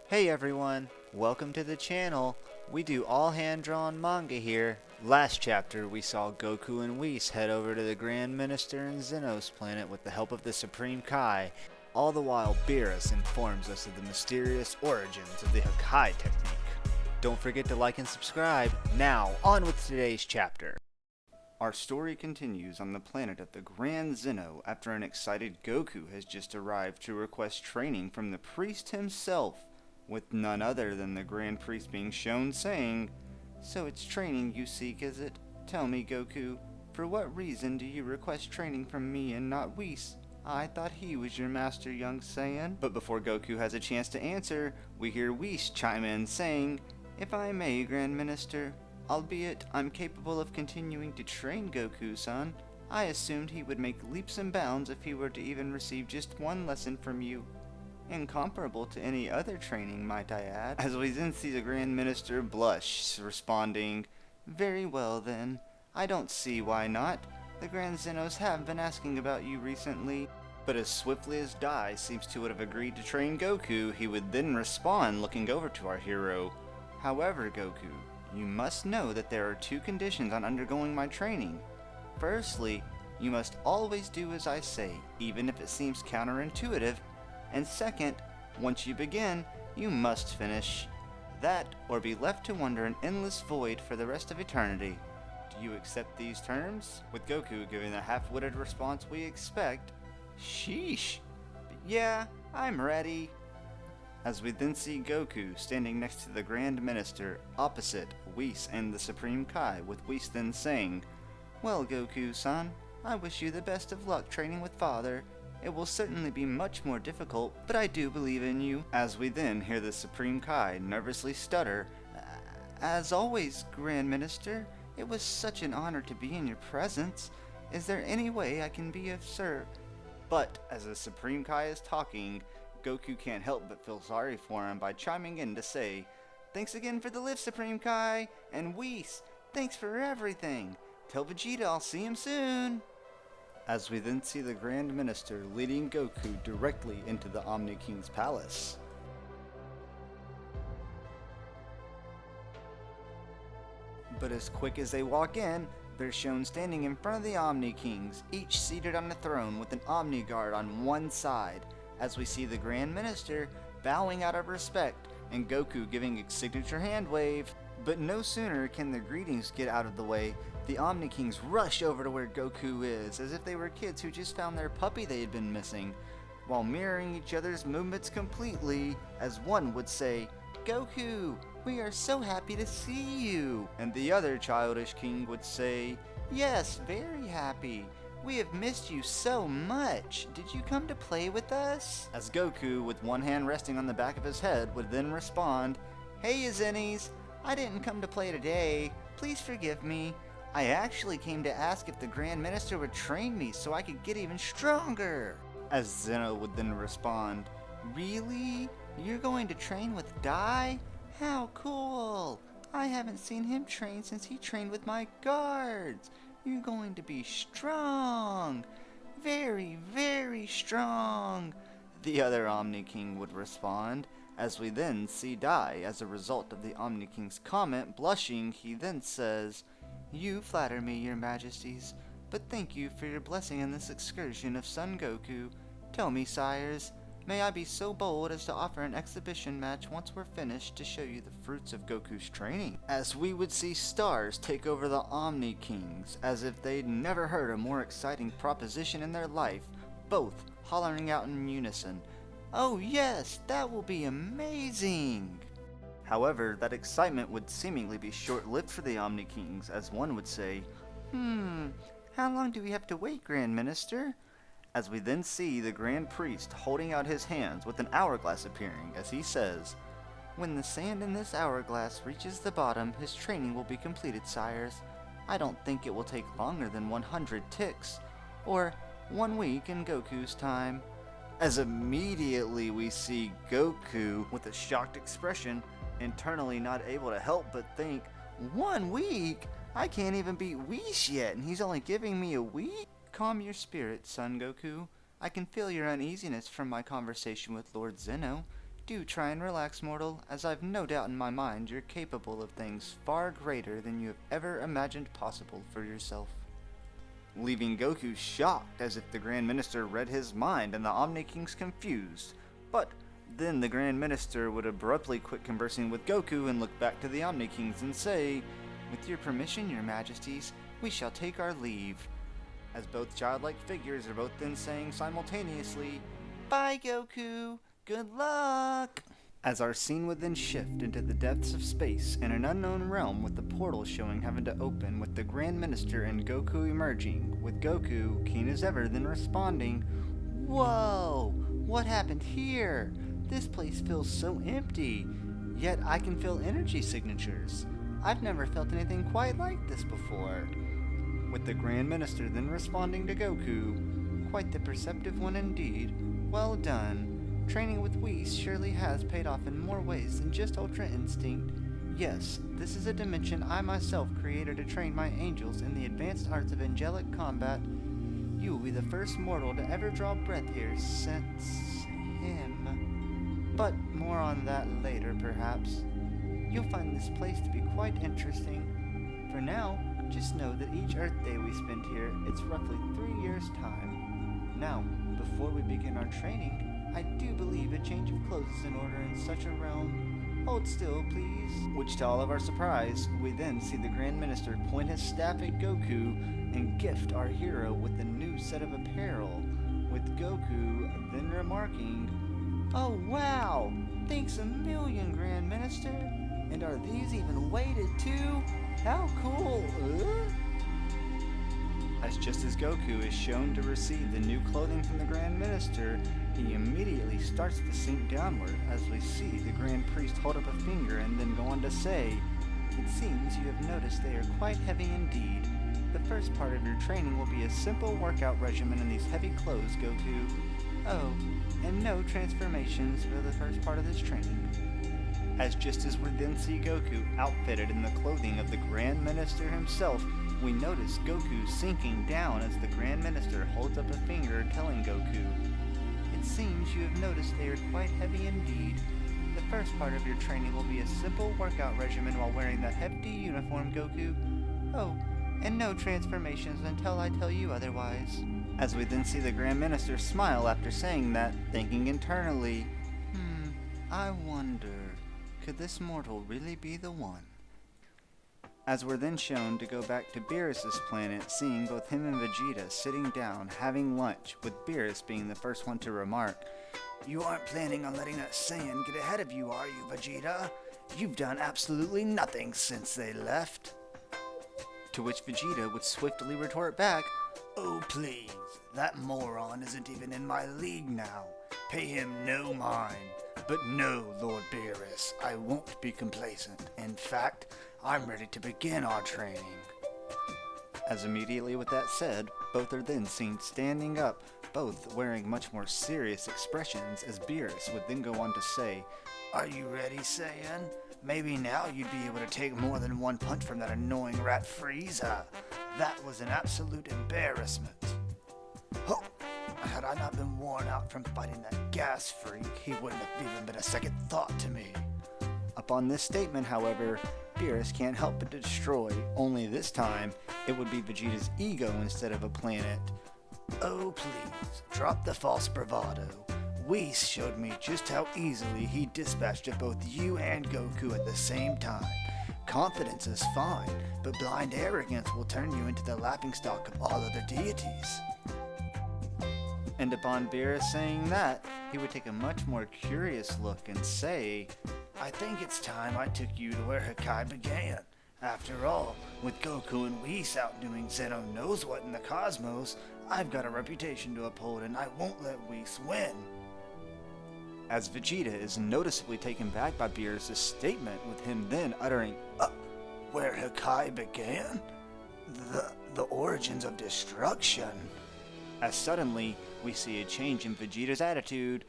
Hey everyone, welcome to the channel. We do all hand-drawn manga here. Last chapter we saw Goku and Whis head over to the Grand Minister and Zeno's planet with the help of the Supreme Kai. All the while Beerus informs us of the mysterious origins of the Hakai technique. Don't forget to like and subscribe. Now, on with today's chapter. Our story continues on the planet of the Grand Zeno after an excited Goku has just arrived to request training from the priest himself, with none other than the Grand Priest being shown saying, "So it's training you seek, is it? Tell me, Goku, for what reason do you request training from me and not Whis? I thought he was your master, young Saiyan." But before Goku has a chance to answer, we hear Whis chime in saying, "If I may, Grand Minister, albeit I'm capable of continuing to train Goku-san, I assumed he would make leaps and bounds if he were to even receive just one lesson from you. Incomparable to any other training, might I add." As we then see the Grand Minister blush, responding, "Very well then, I don't see why not. The Grand Zenos have been asking about you recently." But as swiftly as Dai seems to have agreed to train Goku, he would then respond looking over to our hero. "However, Goku, you must know that there are two conditions on undergoing my training. Firstly, you must always do as I say, even if it seems counterintuitive. And second, once you begin, you must finish. That, or be left to wander an endless void for the rest of eternity. Do you accept these terms?" With Goku giving the half-witted response we expect, "Sheesh. Yeah, I'm ready." As we then see Goku standing next to the Grand Minister, opposite Whis and the Supreme Kai, with Whis then saying, "Well, Goku-san, I wish you the best of luck training with Father. It will certainly be much more difficult, but I do believe in you." As we then hear the Supreme Kai nervously stutter, "As always, Grand Minister, it was such an honor to be in your presence. Is there any way I can be of service?" But as the Supreme Kai is talking, Goku can't help but feel sorry for him by chiming in to say, "Thanks again for the lift, Supreme Kai, and Whis, thanks for everything. Tell Vegeta I'll see him soon." As we then see the Grand Minister leading Goku directly into the Omni King's palace. But as quick as they walk in, they're shown standing in front of the Omni Kings, each seated on a throne with an Omni Guard on one side, as we see the Grand Minister bowing out of respect and Goku giving a signature hand wave. But no sooner can the greetings get out of the way, the Omni Kings rush over to where Goku is, as if they were kids who just found their puppy they had been missing, while mirroring each other's movements completely, as one would say, "Goku, we are so happy to see you," and the other childish king would say, "Yes, very happy. We have missed you so much. Did you come to play with us?" As Goku, with one hand resting on the back of his head, would then respond, "Hey, Zennies, I didn't come to play today. Please forgive me. I actually came to ask if the Grand Minister would train me so I could get even stronger." As Zeno would then respond, "Really? You're going to train with Dai? How cool! I haven't seen him train since he trained with my guards. You're going to be strong. Very, very strong." The other Omni King would respond, as we then see Dai, as a result of the Omni King's comment, blushing. He then says, "You flatter me, your majesties, but thank you for your blessing in this excursion of Son Goku. Tell me, sires, may I be so bold as to offer an exhibition match once we're finished to show you the fruits of Goku's training?" As we would see stars take over the Omni Kings, as if they'd never heard a more exciting proposition in their life, both hollering out in unison, "Oh yes, that will be amazing!" However, that excitement would seemingly be short-lived for the Omni Kings, as one would say, How long do we have to wait, Grand Minister?" As we then see the Grand Priest holding out his hands with an hourglass appearing, as he says, "When the sand in this hourglass reaches the bottom, his training will be completed, sires. I don't think it will take longer than 100 ticks, or 1 week in Goku's time." As immediately we see Goku with a shocked expression, internally not able to help but think, 1 week? I can't even beat Whis yet, and he's only giving me a week? Calm your spirit, Son Goku. I can feel your uneasiness from my conversation with Lord Zeno. Do try and relax, mortal, as I've no doubt in my mind you're capable of things far greater than you have ever imagined possible for yourself. Leaving Goku shocked as if the Grand Minister read his mind and the Omni Kings confused. But then the Grand Minister would abruptly quit conversing with Goku and look back to the Omni Kings and say, "With your permission, your majesties, we shall take our leave." As both childlike figures are both then saying simultaneously, "Bye, Goku! Good luck!" As our scene would then shift into the depths of space in an unknown realm, with the portal showing having to open, with the Grand Minister and Goku emerging, with Goku, keen as ever, then responding, "Whoa! What happened here? This place feels so empty, yet I can feel energy signatures. I've never felt anything quite like this before." With the Grand Minister then responding to Goku, "Quite the perceptive one indeed. Well done. Training with Whis surely has paid off in more ways than just Ultra Instinct. Yes, this is a dimension I myself created to train my angels in the advanced arts of angelic combat. You will be the first mortal to ever draw breath here since him. But more on that later, perhaps. You'll find this place to be quite interesting. For now, just know that each Earth day we spend here, it's roughly 3 years' time. Now, before we begin our training, I do believe a change of clothes is in order in such a realm. Hold still, please." Which, to all of our surprise, we then see the Grand Minister point his staff at Goku and gift our hero with a new set of apparel, with Goku then remarking, "Oh wow! Thanks a million, Grand Minister! And are these even weighted too? How cool! As just as Goku is shown to receive the new clothing from the Grand Minister, he immediately starts to sink downward, as we see the Grand Priest hold up a finger and then go on to say, "It seems you have noticed they are quite heavy indeed. The first part of your training will be a simple workout regimen in these heavy clothes, Goku. Oh, and no transformations for the first part of this training." As just as we then see Goku outfitted in the clothing of the Grand Minister himself, we notice Goku sinking down as the Grand Minister holds up a finger telling Goku, "It seems you have noticed they are quite heavy indeed. The first part of your training will be a simple workout regimen while wearing that hefty uniform, Goku. Oh, and no transformations until I tell you otherwise." As we then see the Grand Minister smile after saying that, thinking internally, I wonder, could this mortal really be the one? As we're then shown to go back to Beerus' planet, seeing both him and Vegeta sitting down, having lunch, with Beerus being the first one to remark, "You aren't planning on letting that Saiyan get ahead of you, are you, Vegeta? You've done absolutely nothing since they left." To which Vegeta would swiftly retort back, "Oh please, that moron isn't even in my league now. Pay him no mind. But no, Lord Beerus, I won't be complacent. In fact, I'm ready to begin our training." As immediately with that said, both are then seen standing up, both wearing much more serious expressions, as Beerus would then go on to say, "Are you ready, Saiyan? Maybe now you'd be able to take more than one punch from that annoying rat Frieza. That was an absolute embarrassment. Oh, had I not been worn out from fighting that gas freak, he wouldn't have even been a second thought to me." Upon this statement, however, Beerus can't help but destroy, only this time, it would be Vegeta's ego instead of a planet. "Oh please, drop the false bravado. Whis showed me just how easily he dispatched both you and Goku at the same time. Confidence is fine, but blind arrogance will turn you into the laughingstock of all other deities." And upon Beerus saying that, he would take a much more curious look and say, "I think it's time I took you to where Hakai began. After all, with Goku and Whis outdoing Zeno knows what in the cosmos, I've got a reputation to uphold and I won't let Whis win." As Vegeta is noticeably taken back by Beerus' statement, with him then uttering, "Where Hakai began? The origins of destruction." As suddenly, we see a change in Vegeta's attitude,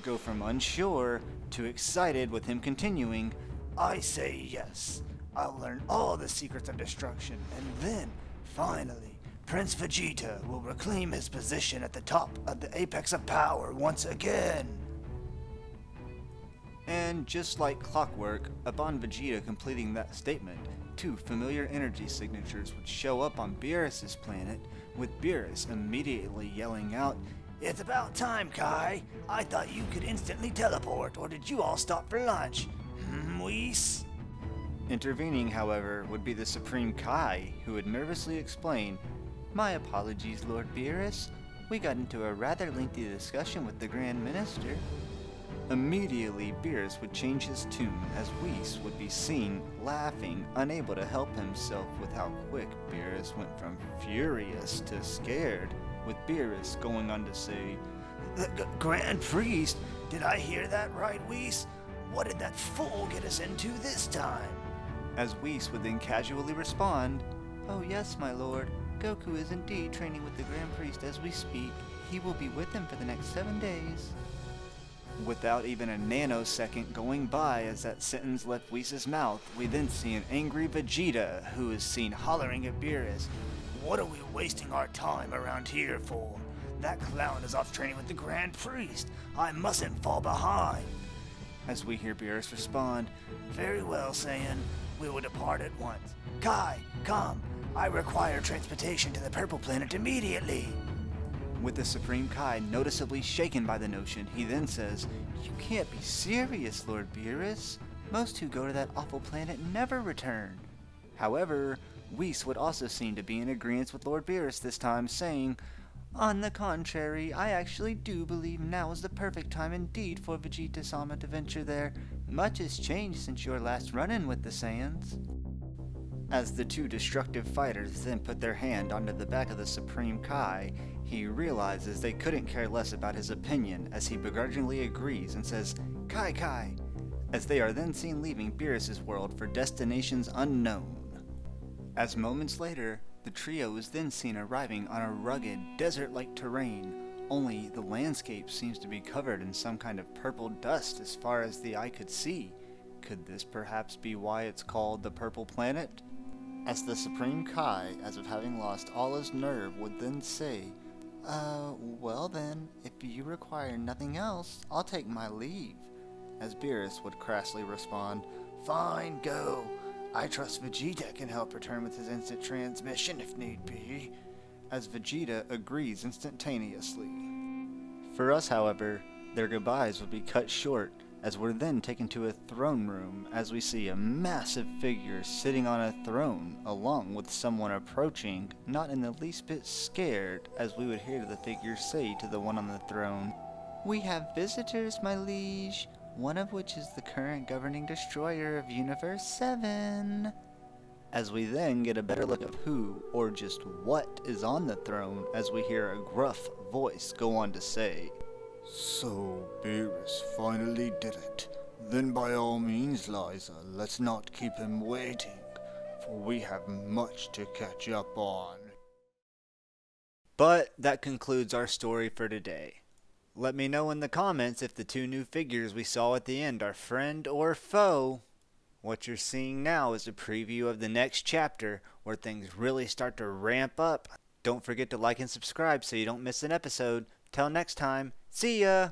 go from unsure to excited, with him continuing, "I say yes. I'll learn all the secrets of destruction, and then, finally, Prince Vegeta will reclaim his position at the top of the apex of power once again." And just like clockwork, upon Vegeta completing that statement, two familiar energy signatures would show up on Beerus' planet, with Beerus immediately yelling out, "It's about time, Kai. I thought you could instantly teleport, or did you all stop for lunch? Whis?" Intervening, however, would be the Supreme Kai, who would nervously explain, "My apologies, Lord Beerus. We got into a rather lengthy discussion with the Grand Minister." Immediately, Beerus would change his tune, as Whis would be seen laughing, unable to help himself with how quick Beerus went from furious to scared, with Beerus going on to say, "The Grand Priest? Did I hear that right, Whis? What did that fool get us into this time?" as Whis would then casually respond, "Oh yes, my lord. Goku is indeed training with the Grand Priest as we speak. He will be with him for the next 7 days." Without even a nanosecond going by as that sentence left Whis' mouth, we then see an angry Vegeta, who is seen hollering at Beerus, "What are we wasting our time around here for? That clown is off training with the Grand Priest. I mustn't fall behind." as we hear Beerus respond, "Very well, Saiyan. We will depart at once. Kai, come. I require transportation to the Purple Planet immediately." With the Supreme Kai noticeably shaken by the notion, he then says, "You can't be serious, Lord Beerus. Most who go to that awful planet never return." However, Whis would also seem to be in agreement with Lord Beerus this time, saying, "On the contrary, I actually do believe now is the perfect time indeed for Vegeta-sama to venture there. Much has changed since your last run-in with the Saiyans." As the two destructive fighters then put their hand onto the back of the Supreme Kai, he realizes they couldn't care less about his opinion, as he begrudgingly agrees and says, "Kai Kai," as they are then seen leaving Beerus' world for destinations unknown. As moments later, the trio is then seen arriving on a rugged, desert-like terrain, only the landscape seems to be covered in some kind of purple dust as far as the eye could see. Could this perhaps be why it's called the Purple Planet? As the Supreme Kai, as if having lost all his nerve, would then say, well then, if you require nothing else, I'll take my leave," as Beerus would crassly respond, "Fine, go. I trust Vegeta can help return with his instant transmission if need be," as Vegeta agrees instantaneously. For us, however, their goodbyes would be cut short, as we're then taken to a throne room, as we see a massive figure sitting on a throne, along with someone approaching, not in the least bit scared, as we would hear the figure say to the one on the throne, "We have visitors, my liege, one of which is the current governing destroyer of Universe 7. As we then get a better look of who, or just what, is on the throne, as we hear a gruff voice go on to say, "So Beerus finally did it. Then by all means, Liza, let's not keep him waiting, for we have much to catch up on." But that concludes our story for today. Let me know in the comments if the two new figures we saw at the end are friend or foe. What you're seeing now is a preview of the next chapter, where things really start to ramp up. Don't forget to like and subscribe so you don't miss an episode. Till next time, see ya!